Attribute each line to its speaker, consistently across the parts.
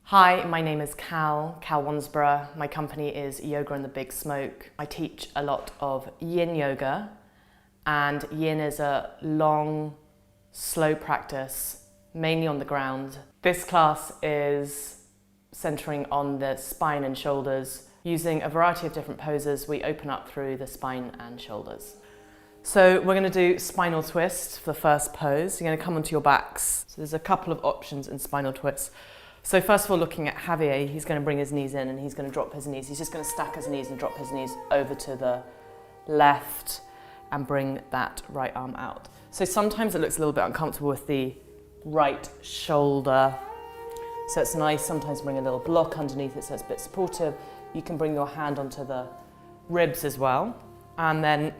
Speaker 1: Hi, my name is Cal Wansborough. My company is Yoga and the Big Smoke. I teach a lot of Yin Yoga, and Yin is a long, slow practice, mainly on the ground. This class is centering on the spine and shoulders. Using a variety of different poses, we open up through the spine and shoulders. So we're going to do spinal twist for the first pose. You're going to come onto your backs. So there's a couple of options in spinal twists. So first of all, looking at Javier, he's going to bring his knees in and he's going to drop his knees. He's just going to stack his knees and drop his knees over to the left and bring that right arm out. So sometimes it looks a little bit uncomfortable with the right shoulder. So it's nice sometimes to bring a little block underneath it so it's a bit supportive. You can bring your hand onto the ribs as well. And then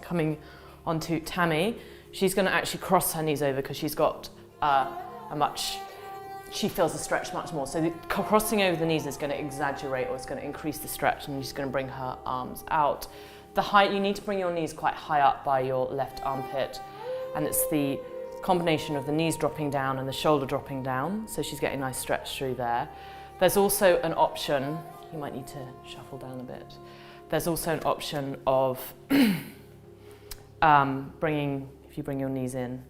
Speaker 1: coming onto Tammy, she's going to actually cross her knees over because she's got she feels the stretch much more. So crossing over the knees is going to exaggerate, or it's going to increase the stretch, and she's going to bring her arms out. The height, you need to bring your knees quite high up by your left armpit, and it's the combination of the knees dropping down and the shoulder dropping down, so she's getting a nice stretch through there. There's also an option, you might need to shuffle down a bit. There's also an option of if you bring your knees in,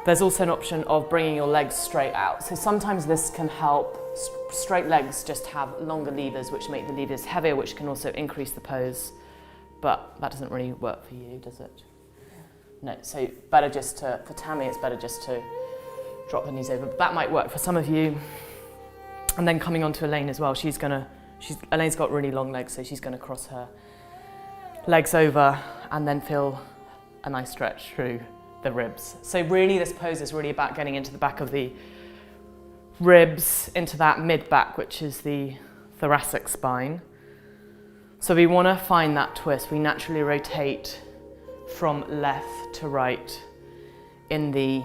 Speaker 1: there's also an option of bringing your legs straight out. So sometimes this can help. Straight legs just have longer levers, which make the levers heavier, which can also increase the pose. But that doesn't really work for you, does it? No, so better just to, for Tammy, it's better just to drop the knees over. But that might work for some of you. And then coming on to Elaine as well, Elaine's got really long legs, so she's gonna cross her legs over and then feel a nice stretch through the ribs. So really this pose is really about getting into the back of the ribs, into that mid-back, which is the thoracic spine. So we want to find that twist. We naturally rotate from left to right in the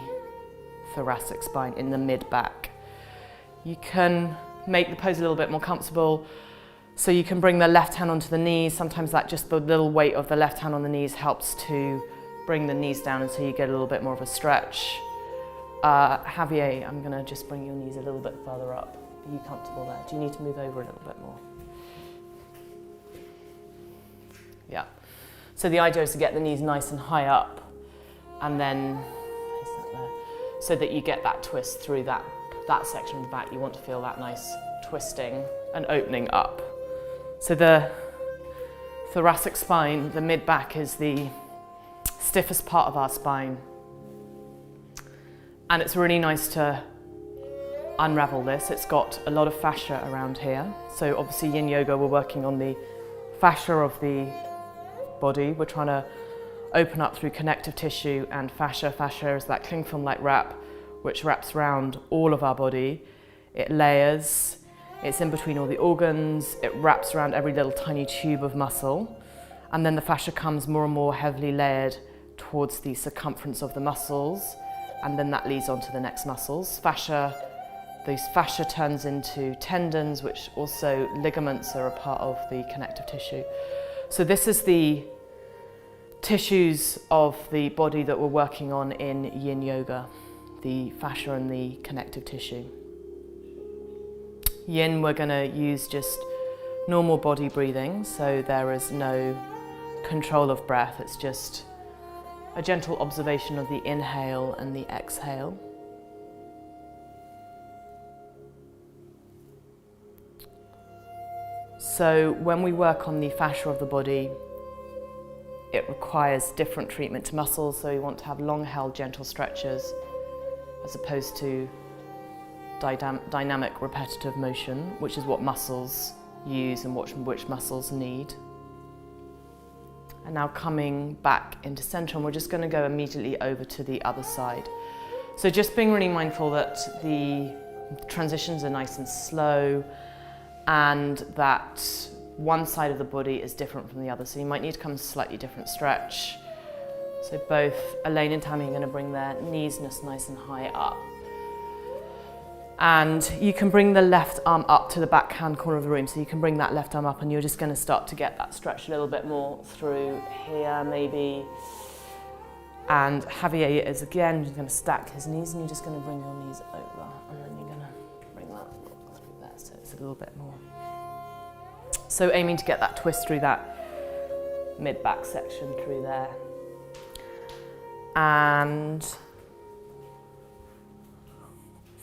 Speaker 1: thoracic spine, in the mid-back. You can make the pose a little bit more comfortable. So you can bring the left hand onto the knees. Sometimes that just the little weight of the left hand on the knees helps to bring the knees down until you get a little bit more of a stretch. Javier, I'm gonna just bring your knees a little bit further up. Are you comfortable there? Do you need to move over a little bit more? Yeah. So the idea is to get the knees nice and high up and then so that you get that twist through that section of the back. You want to feel that nice twisting and opening up. So the thoracic spine, the mid-back, is the stiffest part of our spine, and it's really nice to unravel this. It's got a lot of fascia around here, so obviously Yin Yoga we're working on the fascia of the body. We're trying to open up through connective tissue and fascia. Fascia is that cling film like wrap which wraps around all of our body. It layers, it's in between all the organs, it wraps around every little tiny tube of muscle, and then the fascia comes more and more heavily layered towards the circumference of the muscles, and then that leads on to the next muscles. Those fascia turns into tendons, which also ligaments are a part of the connective tissue. So this is the tissues of the body that we're working on in Yin Yoga, the fascia and the connective tissue. Yin, we're going to use just normal body breathing, so there is no control of breath, it's just a gentle observation of the inhale and the exhale. So when we work on the fascia of the body, it requires different treatment to muscles, so we want to have long held gentle stretches as opposed to dynamic repetitive motion, which is what muscles use and which muscles need. And now coming back into center, and we're just going to go immediately over to the other side. So just being really mindful that the transitions are nice and slow, and that one side of the body is different from the other. So you might need to come to a slightly different stretch. So both Elaine and Tammy are going to bring their knees nice and high up. And you can bring the left arm up to the backhand corner of the room, so you can bring that left arm up and you're just going to start to get that stretch a little bit more through here maybe. And Javier is again just going to stack his knees, and you're just going to bring your knees over, and then you're going to bring a little bit more. So aiming to get that twist through that mid-back section through there. And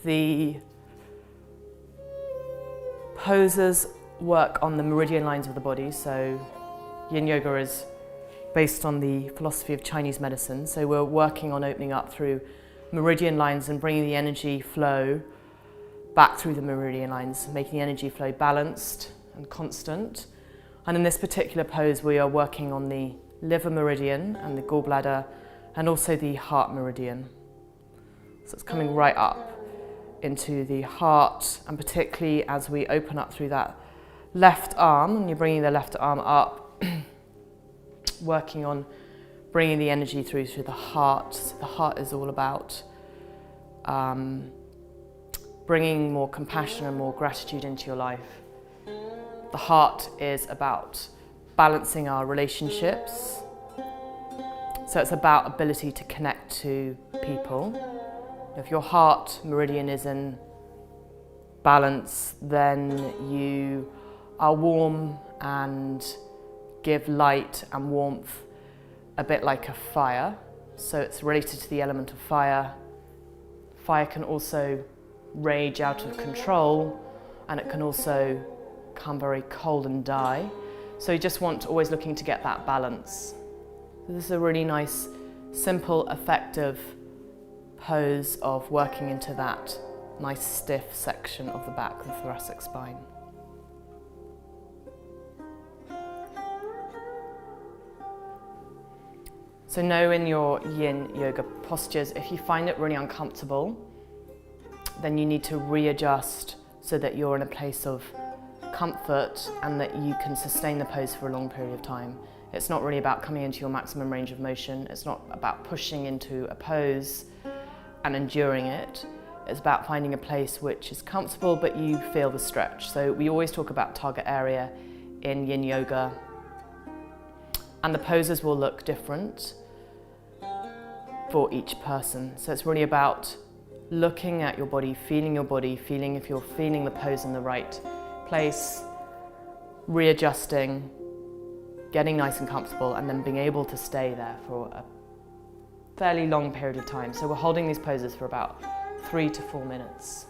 Speaker 1: the poses work on the meridian lines of the body. So Yin Yoga is based on the philosophy of Chinese medicine. So we're working on opening up through meridian lines and bringing the energy flow back through the meridian lines, making the energy flow balanced and constant. And in this particular pose, we are working on the liver meridian and the gallbladder, and also the heart meridian. So it's coming right up into the heart, and particularly as we open up through that left arm, and you're bringing the left arm up, working on bringing the energy through to the heart. So the heart is all about bringing more compassion and more gratitude into your life. The heart is about balancing our relationships. So it's about ability to connect to people. If your heart meridian is in balance, then you are warm and give light and warmth, a bit like a fire. So it's related to the element of fire. Fire can also rage out of control, and it can also become very cold and die. So you just want to always looking to get that balance. So this is a really nice, simple, effective pose of working into that nice stiff section of the back, the thoracic spine. So know in your Yin Yoga postures, if you find it really uncomfortable, then you need to readjust so that you're in a place of comfort and that you can sustain the pose for a long period of time. It's not really about coming into your maximum range of motion. It's not about pushing into a pose and enduring it. It's about finding a place which is comfortable but you feel the stretch. So we always talk about target area in Yin Yoga, and the poses will look different for each person. So it's really about looking at your body, feeling if you're feeling the pose in the right place, readjusting, getting nice and comfortable, and then being able to stay there for a fairly long period of time. So we're holding these poses for about 3 to 4 minutes.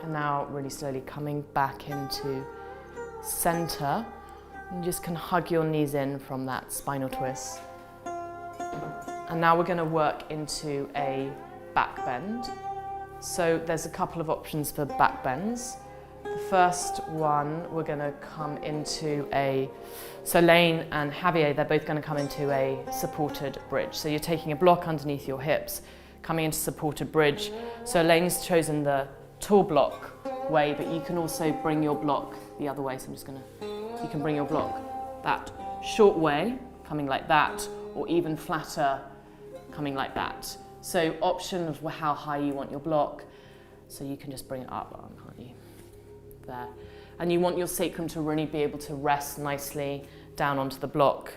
Speaker 1: And now really slowly coming back into center. You just can hug your knees in from that spinal twist. And now we're going to work into a back bend. So there's a couple of options for back bends. The first one, we're going to come into so Lane and Javier, they're both going to come into a supported bridge. So you're taking a block underneath your hips, coming into supported bridge. So Lane's chosen the tall block way, but you can also bring your block the other way. So you can bring your block that short way, coming like that, or even flatter, coming like that. So option of how high you want your block. So you can just bring it up, can't you? There. And you want your sacrum to really be able to rest nicely down onto the block.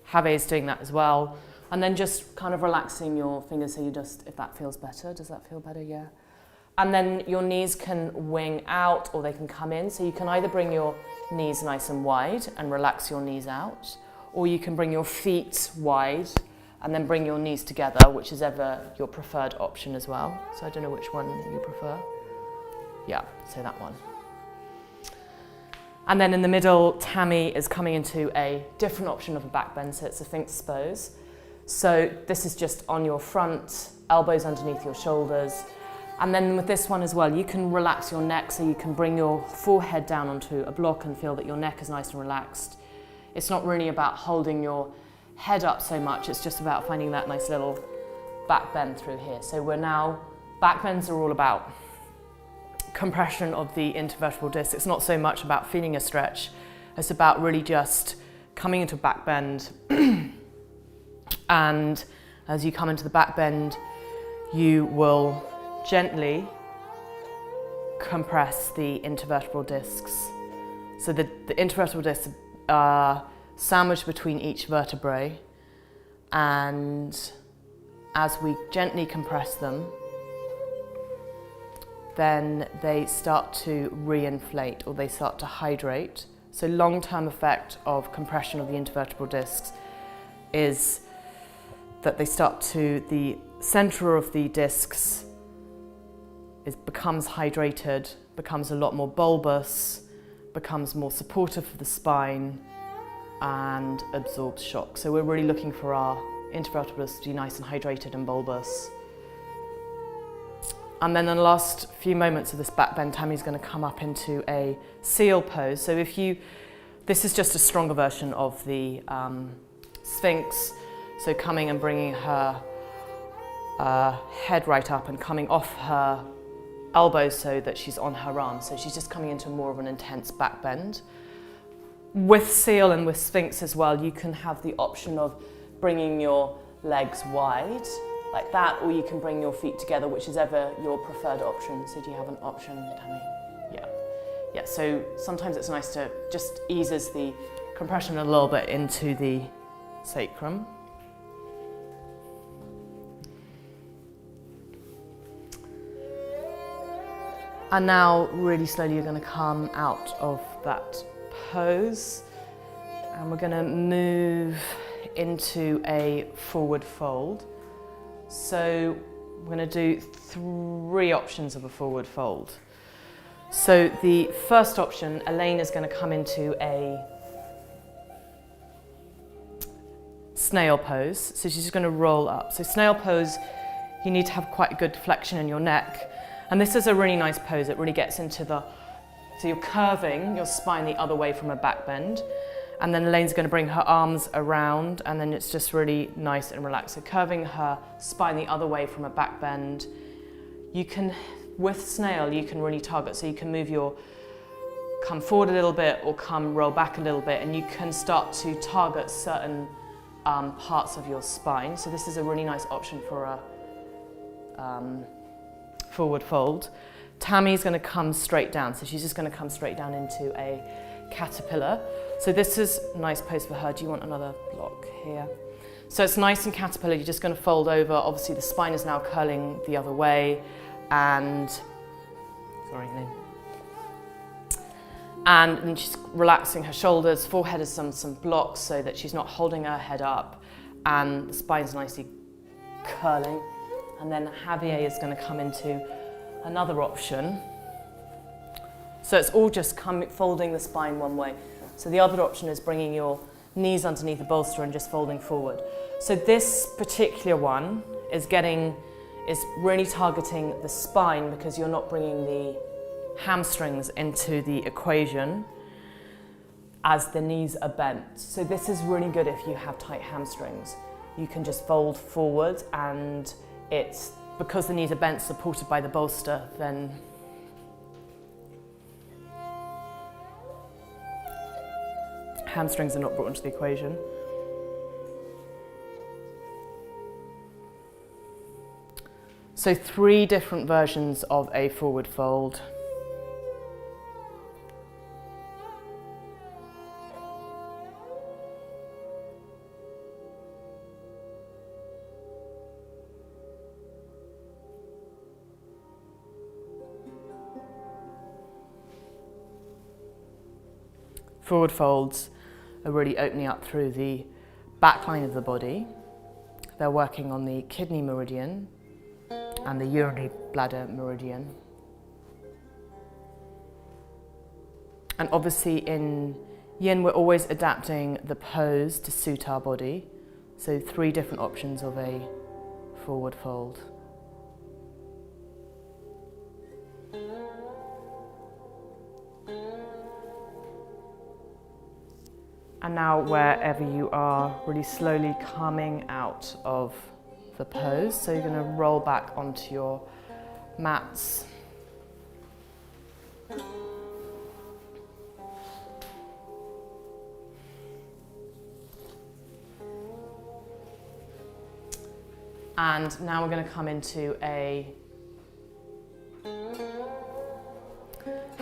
Speaker 1: Javier's doing that as well. And then just kind of relaxing your fingers, so you just, if that feels better. Does that feel better? Yeah. And then your knees can wing out or they can come in. So you can either bring your knees nice and wide and relax your knees out, or you can bring your feet wide and then bring your knees together, which is ever your preferred option as well. So I don't know which one you prefer. Yeah, so that one. And then in the middle, Tammy is coming into a different option of a back bend, so it's a Sphinx pose. So this is just on your front, elbows underneath your shoulders. And then with this one as well, you can relax your neck, so you can bring your forehead down onto a block and feel that your neck is nice and relaxed. It's not really about holding your head up so much, it's just about finding that nice little back bend through here. So back bends are all about compression of the intervertebral disc. It's not so much about feeling a stretch, it's about really just coming into a back bend. And as you come into the back bend, you will gently compress the intervertebral discs. So the intervertebral discs are sandwiched between each vertebrae, and as we gently compress them, then they start to re-inflate, or they start to hydrate. So long-term effect of compression of the intervertebral discs is that they start to, the center of the discs becomes hydrated, becomes a lot more bulbous, becomes more supportive for the spine, and absorbs shock. So we're really looking for our intervertebral discs to be nice and hydrated and bulbous. And then in the last few moments of this back bend, Tammy's going to come up into a seal pose. So this is just a stronger version of the Sphinx. So coming and bringing her head right up and coming off her elbows so that she's on her arms. So she's just coming into more of an intense back bend. With seal and with Sphinx as well, you can have the option of bringing your legs wide, like that, or you can bring your feet together, which is ever your preferred option. So do you have an option, Tammy? Yeah, so sometimes it's nice to just eases the compression a little bit into the sacrum. And now, really slowly, you're going to come out of that pose, and we're going to move into a forward fold. So we're going to do 3 options of a forward fold. So the first option, Elaine is going to come into a snail pose. So she's just going to roll up. So snail pose, you need to have quite a good flexion in your neck. And this is a really nice pose. It really gets into so you're curving your spine the other way from a back bend. And then Elaine's going to bring her arms around, and then it's just really nice and relaxed. So curving her spine the other way from a back bend. You can, with snail, you can really target. So you can come forward a little bit or roll back a little bit, and you can start to target certain parts of your spine. So this is a really nice option for a forward fold. Tammy's going to come straight down. So she's just going to come straight down into a caterpillar. So this is a nice pose for her. Do you want another block here? So it's nice and caterpillar. You're just going to fold over. Obviously the spine is now curling the other way, and and she's relaxing her shoulders. Forehead is some blocks so that she's not holding her head up, and the spine's nicely curling. And then Javier is going to come into another option. So it's all just folding the spine one way. So the other option is bringing your knees underneath the bolster and just folding forward. So this particular one is really targeting the spine, because you're not bringing the hamstrings into the equation as the knees are bent. So this is really good if you have tight hamstrings. You can just fold forward, and it's because the knees are bent, supported by the bolster, then hamstrings are not brought into the equation. So 3 different versions of a forward fold. Forward folds are really opening up through the back line of the body. They're working on the kidney meridian and the urinary bladder meridian. And obviously in Yin, we're always adapting the pose to suit our body. So 3 different options of a forward fold. And now, wherever you are, really slowly coming out of the pose. So you're going to roll back onto your mats. And now we're going to come into a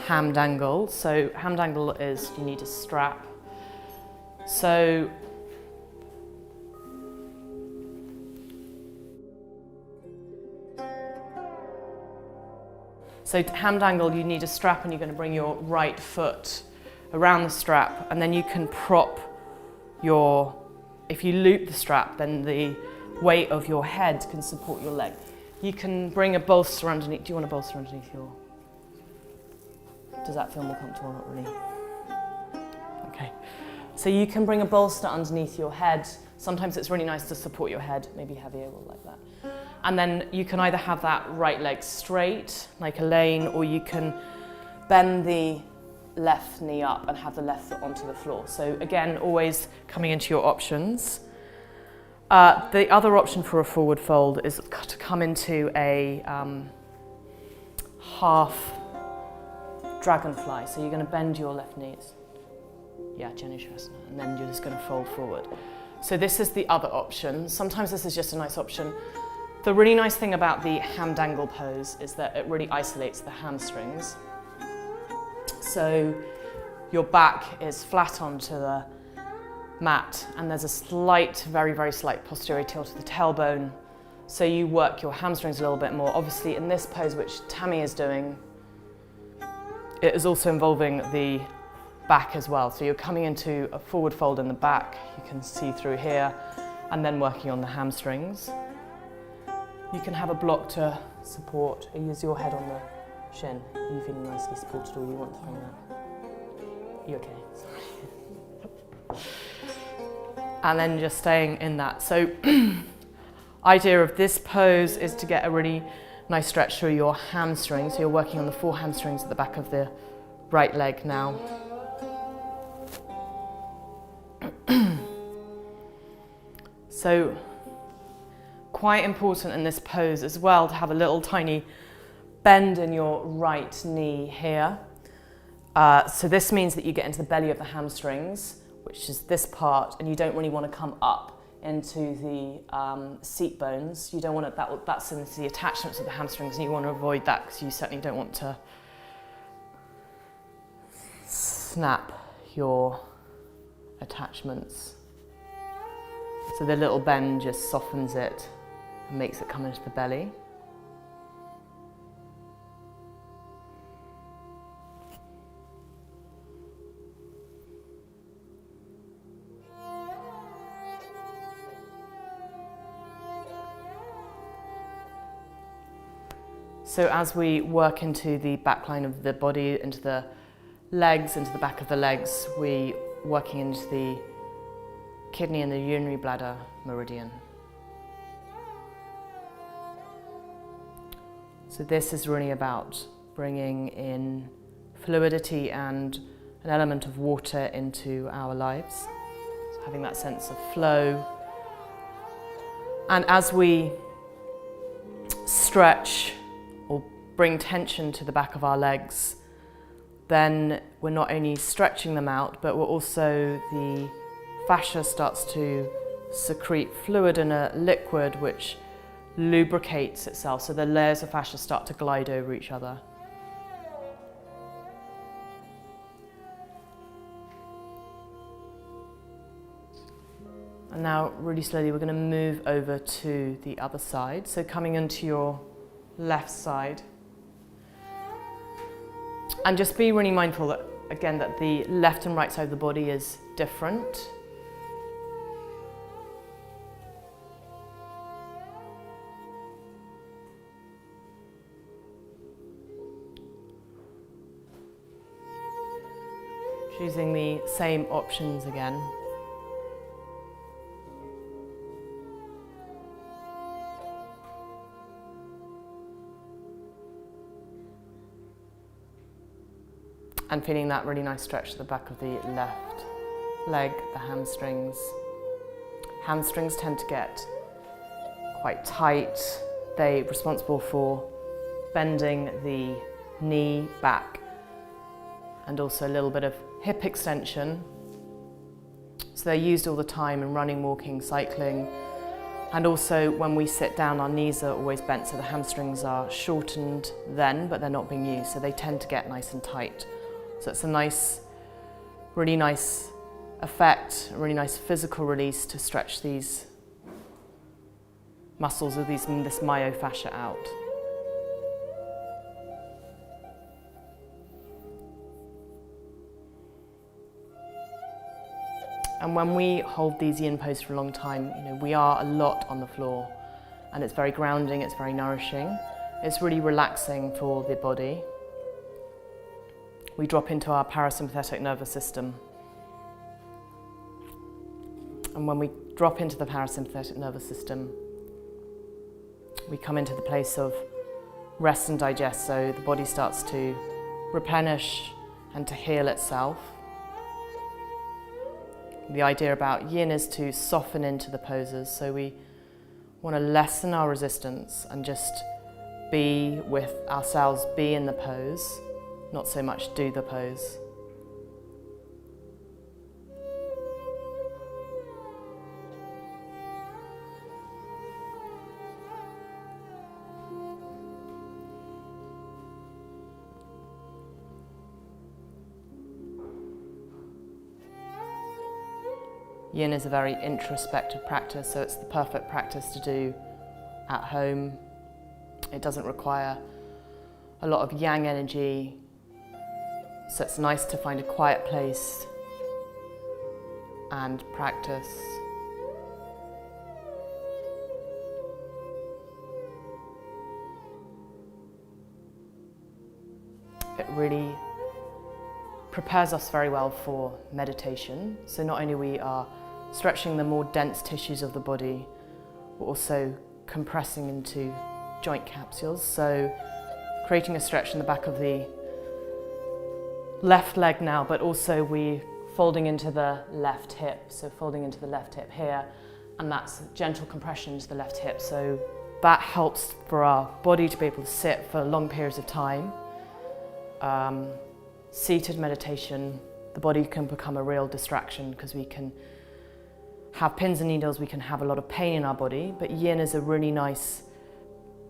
Speaker 1: hammed angle. So hammed angle is you need a strap. So hammed angle, you need a strap, and you're going to bring your right foot around the strap, and then you can prop if you loop the strap, then the weight of your head can support your leg. You can bring a bolster underneath. Do you want a bolster underneath your... Does that feel more comfortable? Not really. Okay. So you can bring a bolster underneath your head. Sometimes it's really nice to support your head, maybe heavier or like that. And then you can either have that right leg straight, like Elaine, or you can bend the left knee up and have the left foot onto the floor. So again, always coming into your options. The other option for a forward fold is to come into a half dragonfly. So you're going to bend your left knees. Yeah, Janushirasana, and then you're just going to fold forward. So this is the other option. Sometimes this is just a nice option. The really nice thing about the hammed angle pose is that it really isolates the hamstrings. So your back is flat onto the mat, and there's a slight, very, very slight posterior tilt of the tailbone. So you work your hamstrings a little bit more. Obviously in this pose, which Tammy is doing, it is also involving the back as well. So you're coming into a forward fold in the back, you can see through here, and then working on the hamstrings. You can have a block to support, use your head on the shin. Are you feeling nicely supported, or you want to bring that? You okay? Sorry. And then just staying in that. So idea of this pose is to get a really nice stretch through your hamstrings. So you're working on the 4 hamstrings at the back of the right leg now. So quite important in this pose as well to have a little tiny bend in your right knee here. So this means that you get into the belly of the hamstrings, which is this part, and you don't really want to come up into the seat bones. You don't want to, that's into the attachments of the hamstrings, and you want to avoid that because you certainly don't want to snap your attachments. So the little bend just softens it and makes it come into the belly. So as we work into the back line of the body, into the legs, into the back of the legs, we're working into the kidney and the urinary bladder meridian. So this is really about bringing in fluidity and an element of water into our lives. So having that sense of flow. And as we stretch or bring tension to the back of our legs, then we're not only stretching them out, but we're also, the fascia starts to secrete fluid in a liquid which lubricates itself, so the layers of fascia start to glide over each other. And now really slowly we're going to move over to the other side. So coming into your left side. And just be really mindful that, again, that the left and right side of the body is different. Choosing the same options again. And feeling that really nice stretch to the back of the left leg, the hamstrings. Hamstrings tend to get quite tight. They're responsible for bending the knee back and also a little bit of hip extension. So they're used all the time in running, walking, cycling, And also when we sit down, our knees are always bent, so the hamstrings are shortened then, but they're not being used, so they tend to get nice and tight. So it's a nice, really nice effect, a really nice physical release to stretch these muscles of this myofascia out. And when we hold these yin poses for a long time, we are a lot on the floor, and it's very grounding, it's very nourishing. It's really relaxing for the body. We drop into our parasympathetic nervous system. And when we drop into the parasympathetic nervous system, we come into the place of rest and digest, so the body starts to replenish and to heal itself. The idea about yin is to soften into the poses, so we want to lessen our resistance and just be with ourselves, be in the pose, not so much do the pose. Yin is a very introspective practice, so it's the perfect practice to do at home. It doesn't require a lot of yang energy, so it's nice to find a quiet place and practice. It really prepares us very well for meditation. So not only we are stretching the more dense tissues of the body, we're also compressing into joint capsules. So creating a stretch in the back of the left leg now, but also we folding into the left hip. So folding into the left hip here, and that's gentle compression into the left hip. So that helps for our body to be able to sit for long periods of time. Seated meditation, the body can become a real distraction because we can have pins and needles, we can have a lot of pain in our body, but yin is a really nice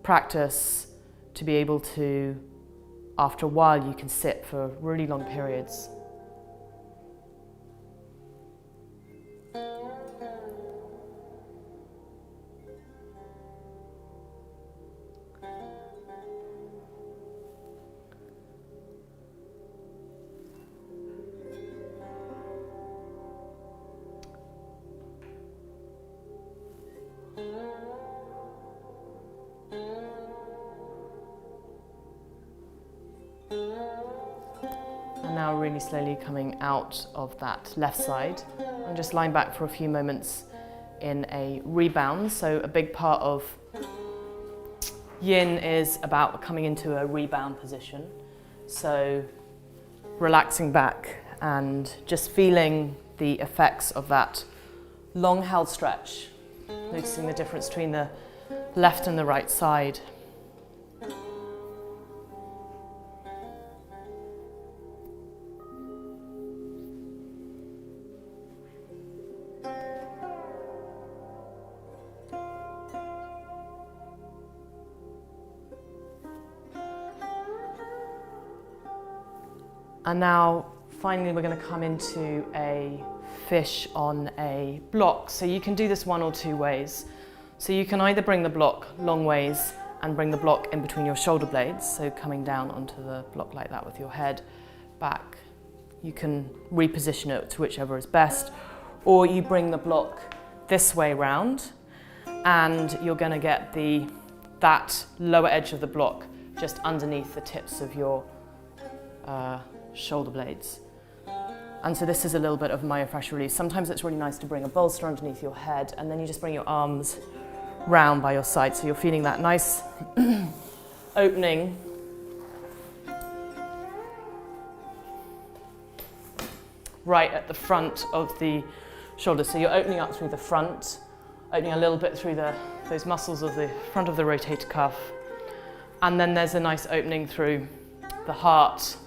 Speaker 1: practice to be able to, after a while, you can sit for really long periods. And now really slowly coming out of that left side and just lying back for a few moments in a rebound. So a big part of yin is about coming into a rebound position. So relaxing back and just feeling the effects of that long held stretch, noticing the difference between the left and the right side. And now, finally, we're going to come into a fish on a block. So you can do this one or two ways. So you can either bring the block long ways and bring the block in between your shoulder blades, so coming down onto the block like that with your head back. You can reposition it to whichever is best, or you bring the block this way round, and you're going to get that lower edge of the block just underneath the tips of your shoulder blades. And so this is a little bit of myofascial release. Sometimes it's really nice to bring a bolster underneath your head, and then you just bring your arms round by your side, so you're feeling that nice opening right at the front of the shoulder. So you're opening up through the front, opening a little bit through those muscles of the front of the rotator cuff, and then there's a nice opening through the heart,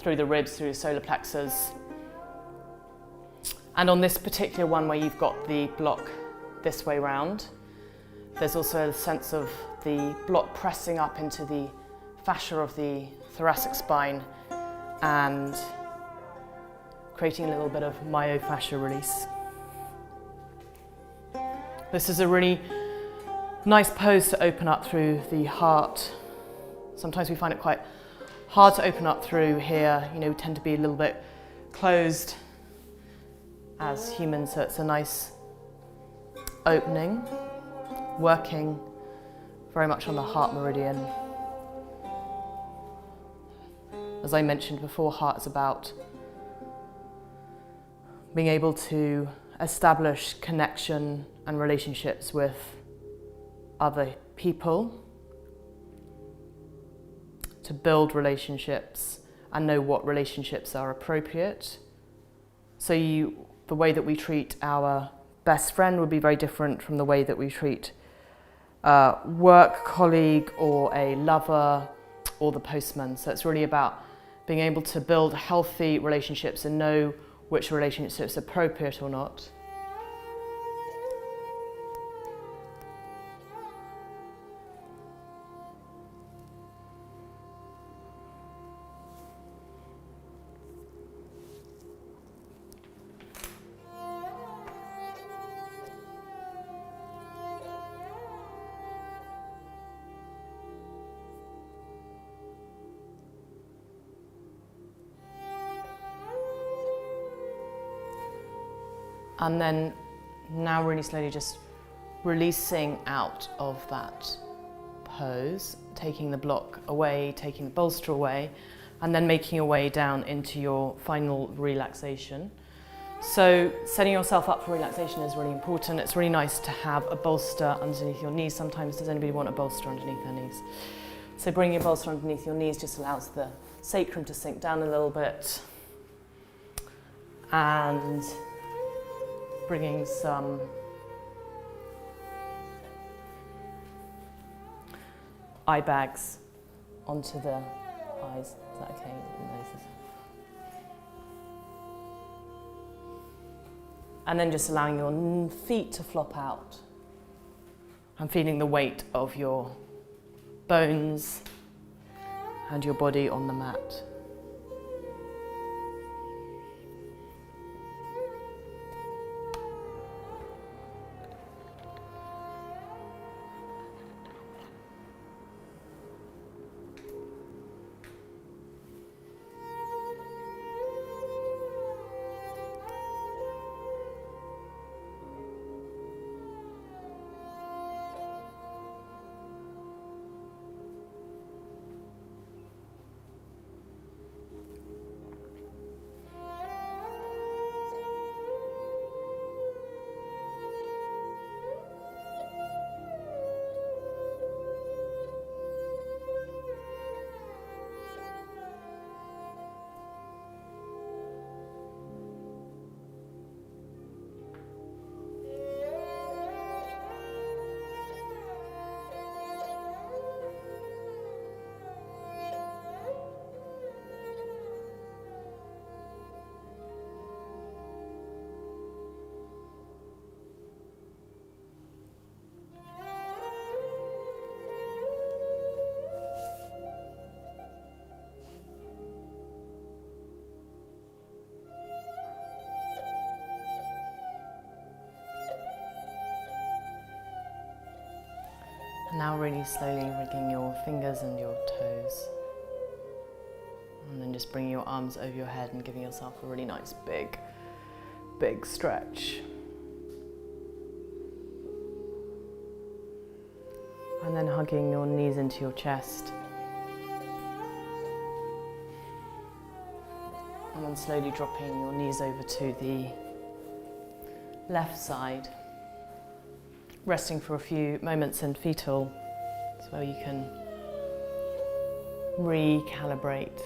Speaker 1: through the ribs, through the solar plexus. And on this particular one where you've got the block this way round, There's also a sense of the block pressing up into the fascia of the thoracic spine and creating a little bit of myofascia release. This is a really nice pose to open up through the heart. Sometimes we find it quite hard to open up through here. You know, we tend to be a little bit closed as humans, so it's a nice opening, working very much on the heart meridian. As I mentioned before, heart is about being able to establish connection and relationships with other people, to build relationships and know what relationships are appropriate. So the way that we treat our best friend would be very different from the way that we treat a work colleague or a lover or the postman. So it's really about being able to build healthy relationships and know which relationships are appropriate or not. And then now really slowly just releasing out of that pose, taking the block away, taking the bolster away, and then making your way down into your final relaxation. So setting yourself up for relaxation is really important. It's really nice to have a bolster underneath your knees. Sometimes does anybody want a bolster underneath their knees? So bringing a bolster underneath your knees just allows the sacrum to sink down a little bit, and bringing some eye bags onto the eyes. Is that okay? And then just allowing your feet to flop out and feeling the weight of your bones and your body on the mat. Now really slowly wriggling your fingers and your toes. And then just bringing your arms over your head and giving yourself a really nice big stretch. And then hugging your knees into your chest. And then slowly dropping your knees over to the left side. Resting for a few moments in fetal, so you can recalibrate.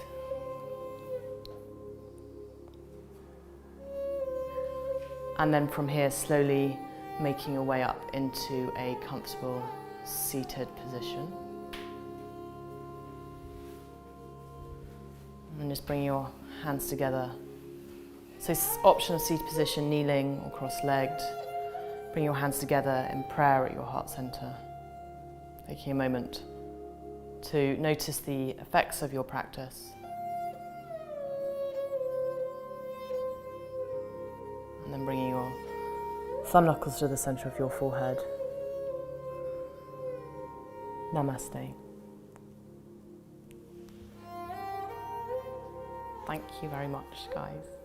Speaker 1: And then from here, slowly making your way up into a comfortable seated position. And just bring your hands together. So option of seated position, kneeling or cross-legged. Bring your hands together in prayer at your heart center, taking a moment to notice the effects of your practice. And then bringing your thumb knuckles to the center of your forehead. Namaste. Thank you very much, guys.